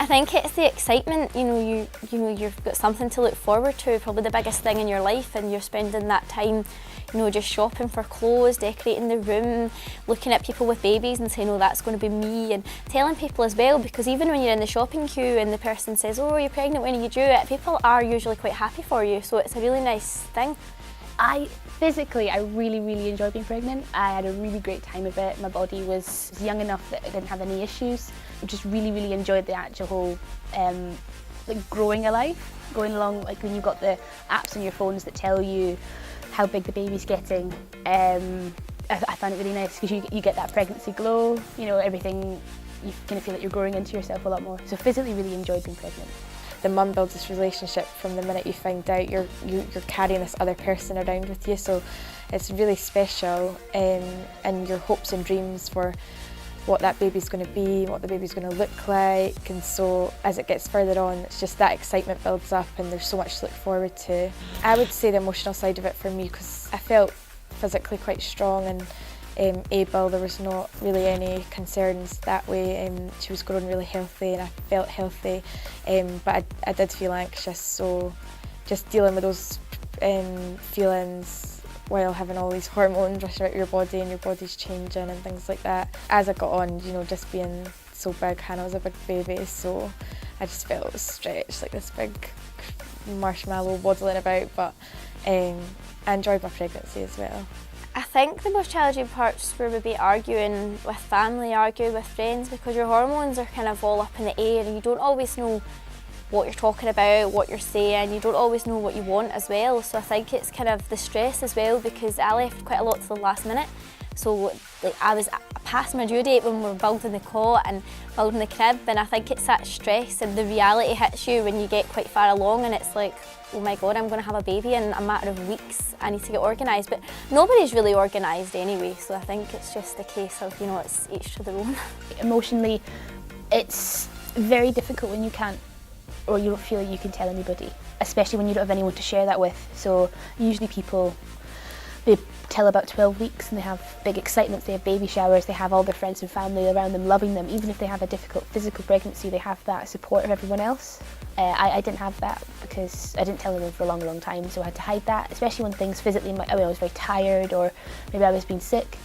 think it's the excitement, you've got something to look forward to, probably the biggest thing in your life, and you're spending that time, just shopping for clothes, decorating the room, looking at people with babies and saying, oh, that's going to be me, and telling people as well, because even when you're in the shopping queue and the person says, oh, you're pregnant, when are you due it, people are usually quite happy for you, so it's a really nice thing. Physically, I really, really enjoyed being pregnant. I had a really great time of it. My body was young enough that I didn't have any issues. I just really, really enjoyed the actual whole growing a life, going along, like when you've got the apps on your phones that tell you how big the baby's getting. I found it really nice because you get that pregnancy glow, everything, you kind of feel like you're growing into yourself a lot more. So physically really enjoyed being pregnant. The mum builds this relationship from the minute you find out you're carrying this other person around with you, so it's really special, and your hopes and dreams for what that baby's going to be, what the baby's going to look like, and so as it gets further on, it's just that excitement builds up and there's so much to look forward to. I would say the emotional side of it for me, because I felt physically quite strong and able, there was not really any concerns that way. She was growing really healthy and I felt healthy, but I did feel anxious, so just dealing with those feelings while having all these hormones rushing out your body and your body's changing and things like that. As I got on, just being so big, Hannah was a big baby, so I just felt it was stretched like this big marshmallow waddling about, but I enjoyed my pregnancy as well. I think the most challenging parts were maybe arguing with family, arguing with friends, because your hormones are kind of all up in the air and you don't always know what you're talking about, what you're saying, you don't always know what you want as well. So I think it's kind of the stress as well, because I left quite a lot to the last minute. So I was past my due date when we were building the cot and building the crib, and I think it's that stress and the reality hits you when you get quite far along and it's like, oh my God, I'm going to have a baby in a matter of weeks, I need to get organised. But nobody's really organised anyway, so I think it's just a case of, it's each to their own. Emotionally, it's very difficult when you can't, or you don't feel like you can tell anybody, especially when you don't have anyone to share that with. So usually people, they tell about 12 weeks and they have big excitements, they have baby showers, they have all their friends and family around them loving them. Even if they have a difficult physical pregnancy, they have that support of everyone else. I didn't have that because I didn't tell anyone for a long, long time, so I had to hide that, especially when things physically, I was very tired or maybe I was being sick.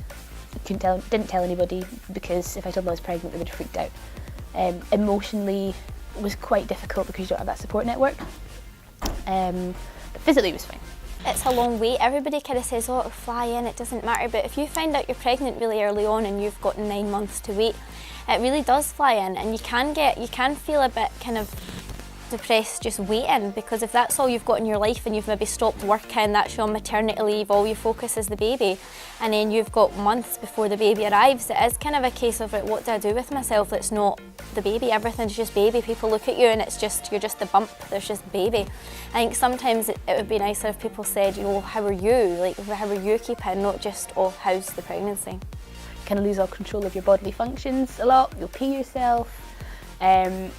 Didn't tell anybody, because if I told them I was pregnant, they would have freaked out. Emotionally, it was quite difficult because you don't have that support network. But physically it was fine. It's a long wait. Everybody kind of says, oh, it'll fly in, it doesn't matter. But if you find out you're pregnant really early on and you've got 9 months to wait, it really does fly in, and you can feel a bit kind of depressed just waiting, because if that's all you've got in your life and you've maybe stopped working, that's your maternity leave, all your focus is the baby, and then you've got months before the baby arrives, it is kind of a case of like, what do I do with myself that's not the baby? Everything's just baby. People look at you and you're just the bump, there's just baby. I think sometimes it would be nicer if people said, how are you? Like, how are you keeping, not just, oh, how's the pregnancy? You kind of lose all control of your bodily functions a lot, you'll pee yourself. They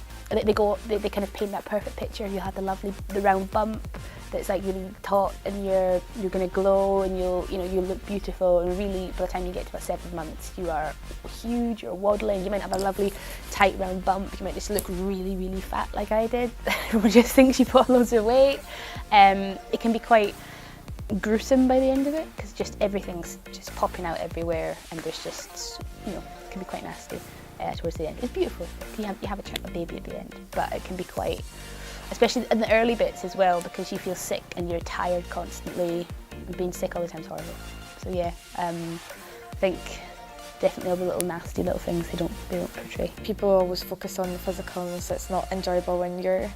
kind of paint that perfect picture. You'll have the round bump that's like really taut, and you're going to glow, and you'll look beautiful, and really by the time you get to about 7 months you are huge, you're waddling, you might have a lovely tight round bump, you might just look really, really fat like I did. Everyone just thinks you put on loads of weight. It can be quite gruesome by the end of it, because just everything's just popping out everywhere, and there's just, it can be quite nasty. Towards the end. It's beautiful. You have a baby at the end, but it can be quite, especially in the early bits as well, because you feel sick and you're tired constantly, and being sick all the time is horrible. So yeah, I think definitely all the little nasty little things they don't portray. People always focus on the physicalness. So it's not enjoyable when you're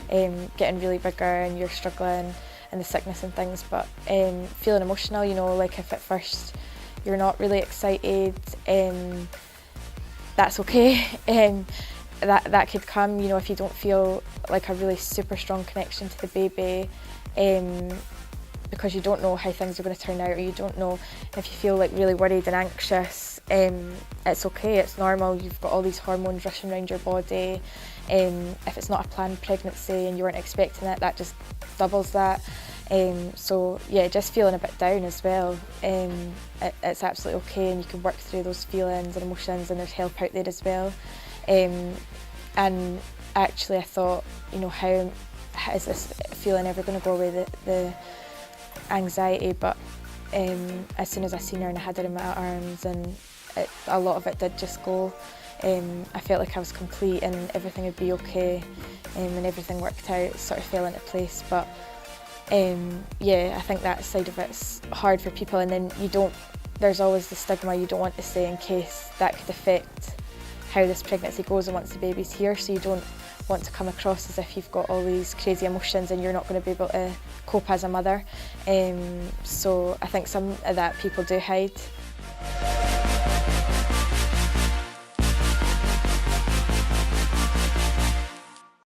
getting really bigger and you're struggling and the sickness and things, but feeling emotional, like if at first you're not really excited, that's okay. That could come, if you don't feel like a really super strong connection to the baby, because you don't know how things are going to turn out, or you don't know if you feel like really worried and anxious. It's okay, it's normal. You've got all these hormones rushing around your body. If it's not a planned pregnancy and you weren't expecting it, that just doubles that. So yeah, just feeling a bit down as well. It's absolutely okay, and you can work through those feelings and emotions, and there's help out there as well. And actually I thought, you know, how is this feeling ever going to go away, the anxiety, but as soon as I seen her and I had her in my arms, and a lot of it did just go. I felt like I was complete and everything would be okay, and everything worked out, it sort of fell into place. But yeah, I think that side of it's hard for people, and then there's always the stigma you don't want to say in case that could affect how this pregnancy goes and once the baby's here, so you don't want to come across as if you've got all these crazy emotions and you're not going to be able to cope as a mother. So I think some of that people do hide.